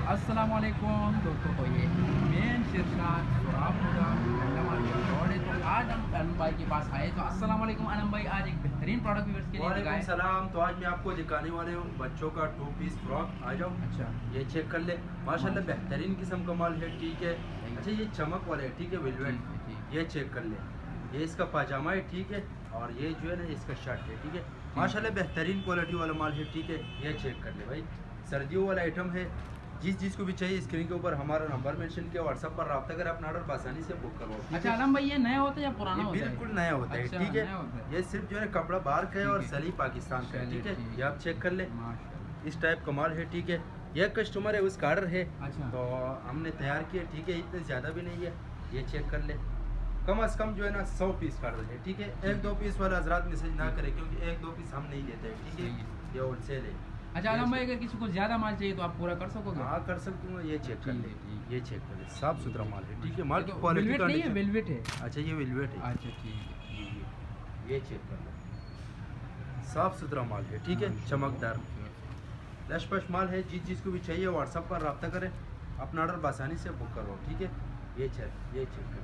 अस्सलामुअलैकुम दोस्तों, तो ये मेन शीर्षक सुराब होगा है। तो आज हम अनम भाई के पास आए। तो अस्सलामुअलैकुम अनम भाई, आज एक बेहतरीन प्रोडक्ट व्यूअर्स के लिए वालेकुम दिखाएं। सलाम। तो आज मैं आपको दिखाने वाले हूँ बच्चों का 2 पीस फ्रॉक। आ जाओ, अच्छा, ये चेक कर ले। माशाल्लाह बेहतरीन किस्म का माल है, ठीक है। अच्छा, ये चमक वाला है, ठीक है, वेलवेट। ठीक ये चेक कर ले, ये इसका पाजामा है, ठीक है। और ये जो है ना इसका शर्ट है, ठीक है। माशाल्लाह बेहतरीन क्वालिटी वाला माल है, ठीक है। ये चेक कर ले भाई, सर्दियों वाला आइटम है। जिस चीज़ को भी चाहिए स्क्रीन के ऊपर हमारा नंबर मेंशन किया, व्हाट्सएप पर रब्ता कर अपना ऑर्डर आसानी से बुक करवाओ, ठीक अच्छा है। अनम भाई, ये नया होता है या पुराना ये होता है? बिल्कुल नया होता है, अच्छा, ठीक नया होता है। है। ये सिर्फ जो है कपड़ा बाहर का है और ठीक है। सली पाकिस्तान का है, चलिए, ठीक है। ठीक है। ये आप चेक कर ले, माशाल्लाह। इस टाइप का माल है, ठीक है। यह कस्टमर है, उसका ऑर्डर है, अच्छा। तो हमने तैयार किया, ठीक है। इतने ज़्यादा भी नहीं है, ये चेक कर ले। कम अज़ कम जो है ना 100 पीस का ऑर्डर है, ठीक है। 1-2 पीस वाला हजरात मैसेज ना करें, क्योंकि 1-2 पीस हम नहीं देते हैं, ठीक है। ये होलसेल है। अच्छा अनम भाई, अगर किसी को ज़्यादा माल चाहिए तो आप पूरा कर सकोगे? हाँ, कर सकती हूँ। ये चेक कर ले, ठीक है। ये चेक कर ले, साफ सुथरा माल है, ठीक है। माल ये की तो क्वालिटी वेलवेट का नहीं है, वेलवेट है। अच्छा, ये वेलवेट है। अच्छा, ठीक है। ये चेक कर लो, साफ सुथरा माल है, ठीक है, चमकदार लश पश माल है। जिस चीज़ को भी चाहिए व्हाट्सएप पर रब्ता करें, अपना ऑर्डर आसानी से बुक करवाओ, ठीक है। ये चेक कर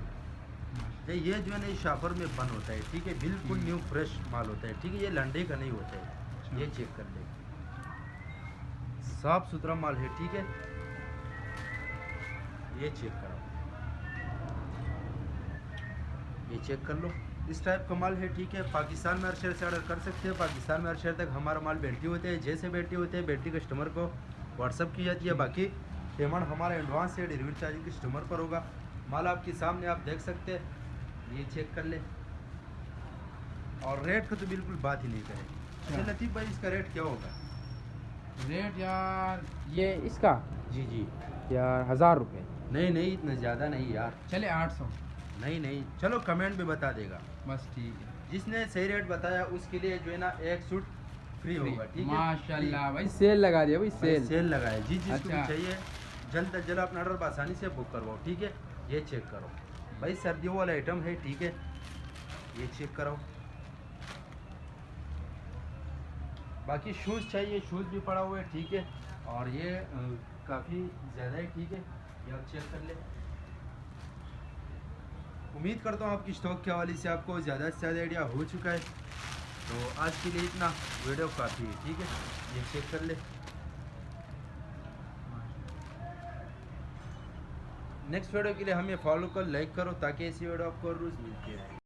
लो। ये जो है ना शापर में बन होता है, ठीक है। बिल्कुल न्यू फ्रेश माल होता है, ठीक है। ये लंडे का नहीं होता है। ये चेक कर ले, साफ सुथरा माल है, ठीक है। ये चेक करो, ये चेक कर लो, इस टाइप का माल है, ठीक है। पाकिस्तान में हर शहर से ऑर्डर कर सकते हैं। पाकिस्तान में हर शहर तक हमारा माल बेल्टी होते हैं। जैसे बेल्टी होते हैं, बेल्टी कस्टमर को व्हाट्सअप की जाती है। बाकी पेमेंट हमारा एडवांस से डिलीवरी चार्ज कस्टमर पर होगा। माल आपके सामने आप देख सकते हैं, ये चेक कर ले। और रेट का तो बिल्कुल बात ही नहीं करें। अच्छा लतीफ़ भाई, इसका रेट क्या होगा? रेट यार, ये इसका जी जी। यार 1000 रुपये। नहीं, इतना ज़्यादा नहीं यार। चले 800। नहीं, चलो कमेंट में बता देगा। बस ठीक है। जिसने सही रेट बताया उसके लिए जो है ना एक सूट फ्री होगा, ठीक है। माशाल्लाह भाई, सेल लगा दिया भाई, भाई सेल। सेल लगाए। जिस चीज़ को भी अच्छा। चाहिए जल्द से जल्द अपना ऑर्डर आसानी से बुक करवाओ, ठीक है। ये चेक करो भाई, सर्दियों वाला आइटम है, ठीक है। ये चेक करो। बाकी शूज़ चाहिए, शूज़ भी पड़ा हुआ है, ठीक है। और ये काफ़ी ज़्यादा है, ठीक है। ये आप चेक कर ले। उम्मीद करता हूँ आपकी स्टॉक के हवाले से आपको ज़्यादा से ज़्यादा आइडिया हो चुका है। तो आज के लिए इतना, वीडियो काफ़ी है, ठीक है। ये चेक कर ले। नेक्स्ट वीडियो के लिए हमें फॉलो कर, लाइक करो, ताकि ऐसी वीडियो आपको रोज़ मिलती रहे।